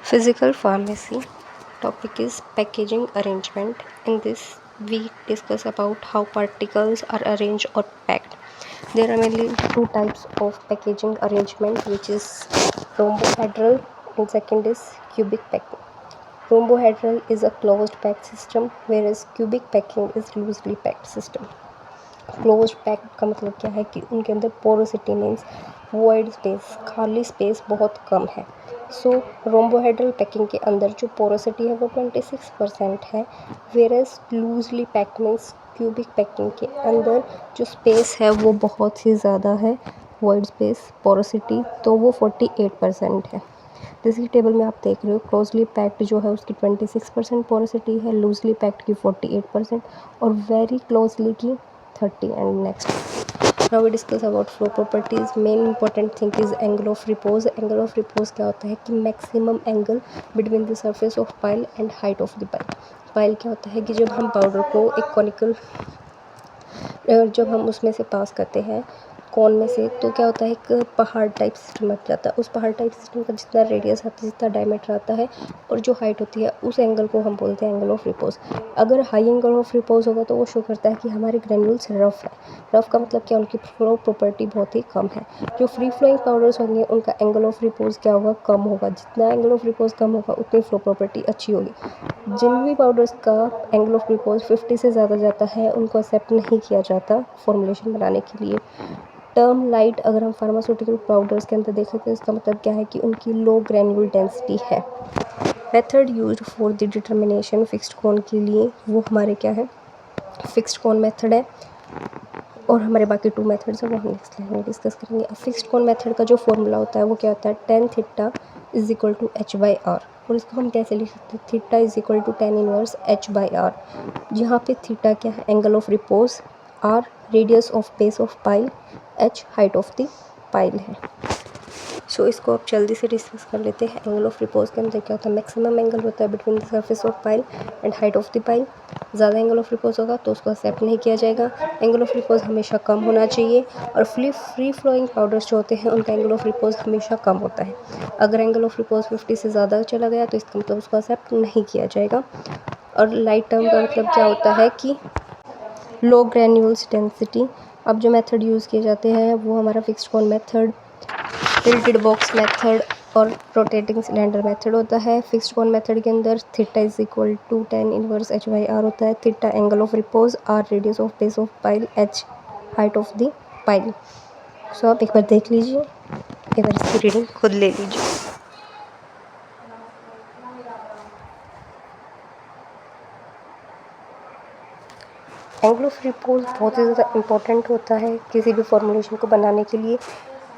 Physical pharmacy topic is packaging arrangement. In this, we discuss about how particles are arranged or packed. There are mainly two types of packaging arrangement, which is rhombohedral and second is cubic packing. Rhombohedral is a closed packed system, whereas cubic packing is loosely packed system. Close packed का मतलब क्या है कि उनके अंदर porosity means void space, खाली space बहुत कम है. सो रोम्बोहेड्रल पैकिंग के अंदर जो पोरोसिटी है वो 26% है, whereas loosely packed means cubic packing के अंदर जो स्पेस है वो बहुत ही ज़्यादा है, वॉइड स्पेस पोरोसिटी तो वो 48% है. जैसे टेबल में आप देख रहे हो, क्लोजली पैक्ड जो है उसकी 26% पोरोसिटी है, लूजली पैक्ड की 48% और वेरी क्लोजली की 30. And next, now we discuss about flow properties. Main important thing is angle of repose. Angle of repose क्या होता है कि maximum angle between the surface of pile and height of the pile. pile क्या होता है कि जब हम पाउडर को एक कॉनिकल जब हम उसमें से पास करते हैं कौन में से, तो क्या होता है एक पहाड़ टाइप सिस्टम बन जाता है. उस पहाड़ टाइप सिस्टम का जितना रेडियस आता है, जितना डायमीटर आता है और जो हाइट होती है, उस एंगल को हम बोलते हैं एंगल ऑफ रिपोज. अगर हाई एंगल ऑफ रिपोज होगा तो वो शो करता है कि हमारे ग्रेन्यूल्स रफ है. रफ का मतलब क्या, उनकी फ्लो प्रॉपर्टी बहुत ही कम है. जो फ्री फ्लोइंग पाउडर्स होंगे उनका एंगल ऑफ रिपोज क्या होगा, कम होगा. जितना एंगल ऑफ रिपोज कम होगा उतनी फ्लो प्रॉपर्टी अच्छी होगी. जिन भी पाउडर्स का एंगल ऑफ रिपोज 50 से ज़्यादा जाता है उनको एक्सेप्ट नहीं किया जाता फॉर्मुलेशन बनाने के लिए. टर्म लाइट अगर हम फार्मास्यूटिकल पाउडर्स के अंदर देखें तो इसका मतलब क्या है कि उनकी लो ग्रैन्युलर डेंसिटी है. Method used for the determination fixed cone के लिए वो हमारे क्या है, फिक्स्ड कोन मेथड है. और हमारे बाकी टू मेथड्स हैं वो हम नेक्स्ट लाइन में डिस्कस करेंगे. अब फिक्स्ड कोन मेथड का जो फॉर्मूला होता है वो क्या होता है, tan theta is equal to h/r. और इसको हम कैसे लिख सकते हैं, theta is equal to tan inverse h/r. यहाँ पे थीटा क्या है, angle of repose, r radius of base of pile, h height of the pile है. सो इसको आप जल्दी से डिस्कस कर लेते हैं. एंगल ऑफ रिपोज के अंदर क्या होता है, मैक्सिमम एंगल होता है between the surface of pile and height of the pile. ज़्यादा एंगल ऑफ रिपोज होगा तो उसको एक्सेप्ट नहीं किया जाएगा. एंगल ऑफ रिपोज हमेशा कम होना चाहिए. और फ्री फ्लोइंग पाउडर्स जो होते हैं उनका एंगल ऑफ रिपोज हमेशा कम होता है. अगर एंगल ऑफ रिपोज 50 से ज़्यादा चला गया तो इसका मतलब उसको एक्सेप्ट नहीं किया जाएगा. और लाइट टर्म का मतलब क्या होता है कि लो ग्रैन्यूल्स डेंसिटी. अब जो मेथड यूज़ किए जाते हैं वो हमारा fixed cone method, tilted box method और रोटेटिंग सिलेंडर मेथड होता है. फिक्स्ड कोन मेथड के अंदर theta is equal to tan inverse h/r होता है. Theta angle of repose, r radius of base of pile, h height of the pile. So आप एक बार देख लीजिए, एक बार इसकी रीडिंग खुद ले लीजिए. एंगल ऑफ रिपोज बहुत ही ज़्यादा इम्पोर्टेंट होता है किसी भी फॉर्मुलेशन को बनाने के लिए,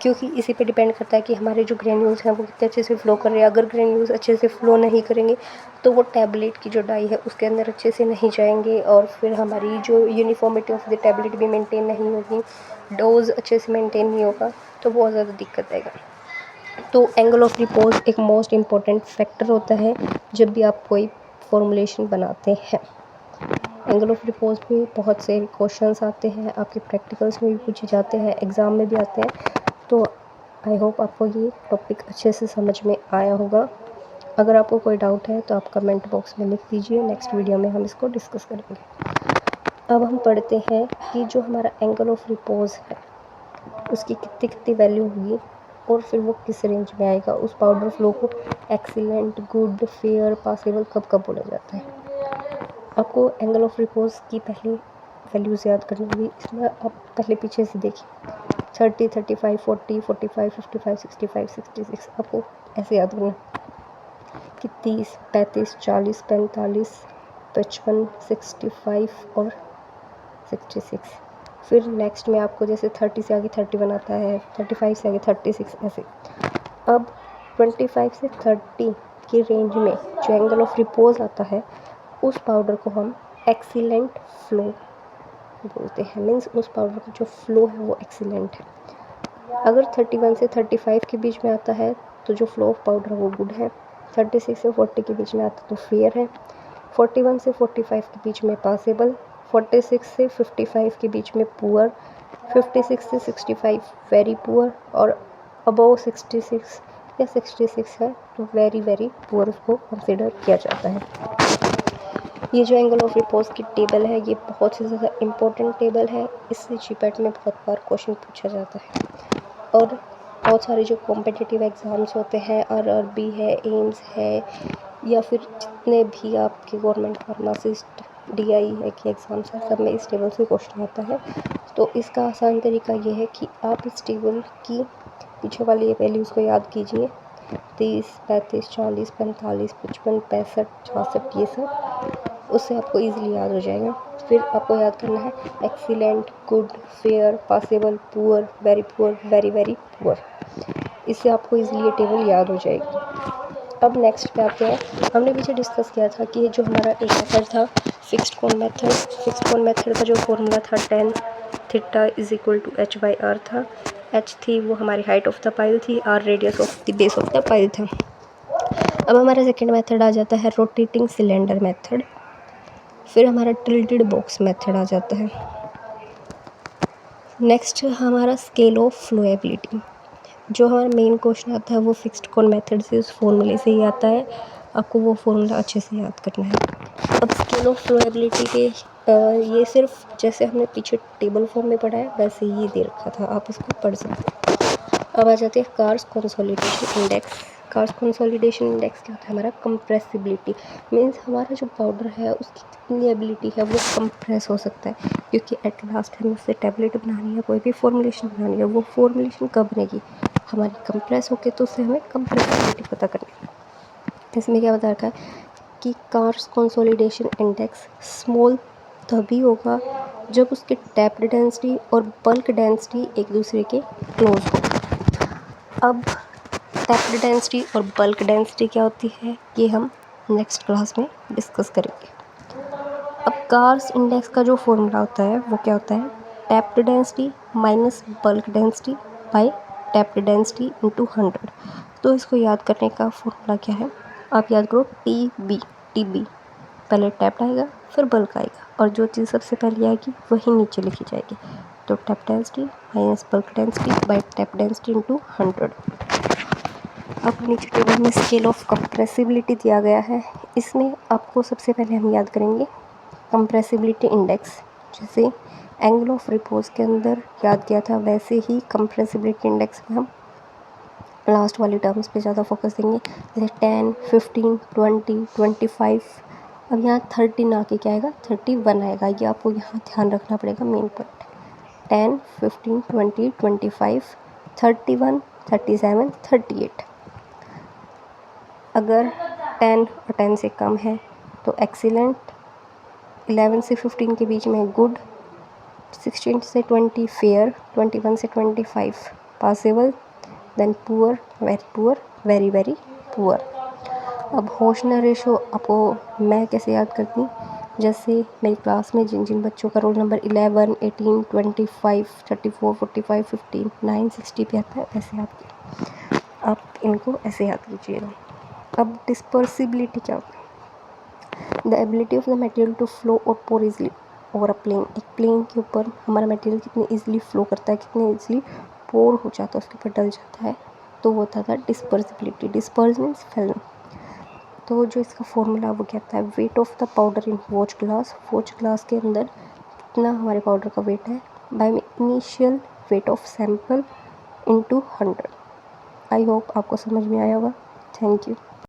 क्योंकि इसी पे डिपेंड करता है कि हमारे जो ग्रेन्यूल्स हैं वो कितने अच्छे से फ्लो कर रहे हैं. अगर ग्रेन्यूल्स अच्छे से फ्लो नहीं करेंगे तो वो टैबलेट की जो डाई है उसके अंदर अच्छे से नहीं जाएंगे और फिर हमारी जो यूनिफॉर्मिटी ऑफ द टैबलेट भी मेंटेन नहीं होगी, डोज अच्छे से मेंटेन नहीं होगा, तो बहुत ज़्यादा दिक्कत आएगा. तो एंगल ऑफ रिपोज एक मोस्ट इम्पॉर्टेंट फैक्टर होता है जब भी आप कोई फॉर्मुलेशन बनाते हैं. एंगल ऑफ रिपोज में बहुत से क्वेश्चंस आते हैं, आपके प्रैक्टिकल्स में भी पूछे जाते हैं, एग्ज़ाम में भी आते हैं. तो आई होप आपको ये टॉपिक अच्छे से समझ में आया होगा. अगर आपको कोई डाउट है तो आप कमेंट बॉक्स में लिख दीजिए. नेक्स्ट वीडियो में हम इसको डिस्कस करेंगे. अब हम पढ़ते हैं कि जो हमारा एंगल ऑफ रिपोज है उसकी कितनी कितनी वैल्यू होगी और फिर वो किस रेंज में आएगा. उस पाउडर फ्लो को एक्सीलेंट, गुड, फेयर, पासेबल कब कब बोला जाता है. आपको एंगल ऑफ रिपोज की पहले वैल्यूज़ याद करनी होगी. इसमें आप पहले पीछे से देखिए, 30, 35, 40, 45, 55, 65, 66. आपको ऐसे याद करना कि 30, 35, 40, 45, 55, 65 और 66. फिर नेक्स्ट में आपको जैसे 30 से आगे 31 आता है, 35 से आगे 36 ऐसे. अब 25 से 30 की रेंज में जो एंगल ऑफ रिपोज आता है उस पाउडर को हम एक्सीलेंट फ्लो बोलते हैं. मीन्स उस पाउडर का जो फ्लो है वो एक्सीलेंट है. अगर 31 से 35 के बीच में आता है तो जो फ्लो ऑफ पाउडर है वो गुड है. 36 से 40 के बीच में आता है तो फेयर है. 41 से 45 के बीच में पासेबल. 46 से 55 के बीच में पुअर. 56 से 65 वेरी पुअर. और अबव 66 या 66 है तो वेरी वेरी पुअर उसको कंसिडर किया जाता है। ये जो एंगल ऑफ रिपोज की टेबल है ये बहुत ही ज़्यादा इम्पोर्टेंट टेबल है, इससे जीपैट में बहुत बार क्वेश्चन पूछा जाता है। और बहुत सारे जो कॉम्पिटिटिव एग्ज़ाम्स होते हैं, आरआरबी है, एम्स है, या फिर जितने भी आपके गवर्नमेंट फार्मासिस्ट डीआई है कि एग्ज़ाम्स हैं, सब में इस टेबल से क्वेश्चन आता है। तो इसका आसान तरीका ये है कि आप इस टेबल की पीछे वाली वैल्यूज़ को याद कीजिए, 30, 35, 40, 45, 55, 65, 66, ये सब, उससे आपको ईज़िली याद हो जाएगा। फिर आपको याद करना है excellent, good, fair, passable, poor, very poor, very very poor. इससे आपको ईज़िली ये टेबल याद हो जाएगी। अब नेक्स्ट पे आते हैं। हमने पीछे डिस्कस किया था कि जो हमारा एक मेथड था फिक्स्ड कोण मेथड, फिक्स्ड कोण मेथड का जो फॉर्मूला था tan theta is equal to h/r था। h थी वो हमारी हाइट ऑफ द पाइल थी, r radius of the base of the pile था। अब हमारा सेकेंड मेथड आ जाता है रोटेटिंग सिलेंडर मेथड। फिर हमारा टिल्टेड बॉक्स मेथड आ जाता है। नेक्स्ट हमारा स्केल ऑफ फ्लोएबिलिटी। जो हमारा मेन क्वेश्चन आता है वो फिक्स्ड कोण मेथड से, उस फॉर्मूले से ही आता है। आपको वो फॉर्मूला अच्छे से याद करना है। अब स्केल ऑफ फ्लोएबिलिटी के ये सिर्फ जैसे हमने पीछे टेबल फॉर्म में पढ़ा है वैसे ही दे रखा था, आप इसको पढ़ सकते हैं। अब आ जाते हैं cars consolidation index. Cars consolidation index क्या होता है? हमारा कंप्रेसिबिलिटी, मीन्स हमारा जो पाउडर है उसकी कितनी एबिलिटी है वो कंप्रेस हो सकता है, क्योंकि एट लास्ट हमें उससे टैबलेट बनानी है, कोई भी फॉर्मुलेशन बनानी है, वो फॉर्मुलेशन कब बनेगी? हमारी कंप्रेस होके, तो उससे हमें कंप्रेसिबिलिटी पता करनी है। इसमें क्या बता रखा है कि कार्स कंसोलिडेशन इंडेक्स स्मॉल तभी होगा जब उसके टैप्ड डेंसिटी और बल्क डेंसिटी एक दूसरे के क्लोज हो। अब टैप्ड डेंसिटी और बल्क डेंसिटी क्या होती है ये हम नेक्स्ट क्लास में डिस्कस करेंगे। अब कार्स इंडेक्स का जो फॉर्मूला होता है वो क्या होता है? Tapped density minus bulk density bye tapped density into 100। तो इसको याद करने का फॉर्मूला क्या है? आप याद करो टी बी, पहले टैप्ड आएगा फिर बल्क आएगा, और जो चीज़ सबसे पहले आएगी वही नीचे लिखी जाएगी। तो tap density minus bulk density bye tap density into 100। अब नीचे टेबल में स्केल ऑफ कंप्रेसिबिलिटी दिया गया है। इसमें आपको सबसे पहले हम याद करेंगे कंप्रेसिबिलिटी इंडेक्स, जैसे एंगल ऑफ रिपोज के अंदर याद किया था वैसे ही कंप्रेसिबिलिटी इंडेक्स में हम लास्ट वाली टर्म्स पे ज़्यादा फोकस देंगे, जैसे 10, 15, 20, 25। अब यहाँ 30 ना के क्या आएगा? 31 आएगा। ये आपको यहाँ ध्यान रखना पड़ेगा, मेन पॉइंट। 10, 15, 20, 25, 31, 37, 38। अगर 10 और 10 से कम है तो एक्सीलेंट, 11 से 15 के बीच में गुड, 16 से 20 फेयर, 21 से 25 passable, then poor, very very poor. अब होशनर रेशो आपको मैं कैसे याद करती हूँ? जैसे मेरी क्लास में जिन जिन बच्चों का रोल नंबर 11, 18, 25, 34, 45, 15, 9, 60 पे आता है वैसे आप इनको ऐसे याद कीजिएगा। अब डिस्पर्सिबिलिटी क्या होता है? The ability of the material to flow or pour easily over a plane. एक प्लेन के ऊपर हमारा मटेरियल कितनी इजीली फ्लो करता है, कितने इजीली पोर हो जाता है, उसके ऊपर डल जाता है, तो वो होता था डिस्पर्सिबिलिटी। डिस्पर्स मीन्स फैलना। तो जो इसका फॉर्मूला वो कहता है weight of the powder in watch glass. Watch glass के अंदर कितना हमारे पाउडर का वेट है? By initial weight of sample into 100। I hope आपको समझ में आया होगा। Thank you.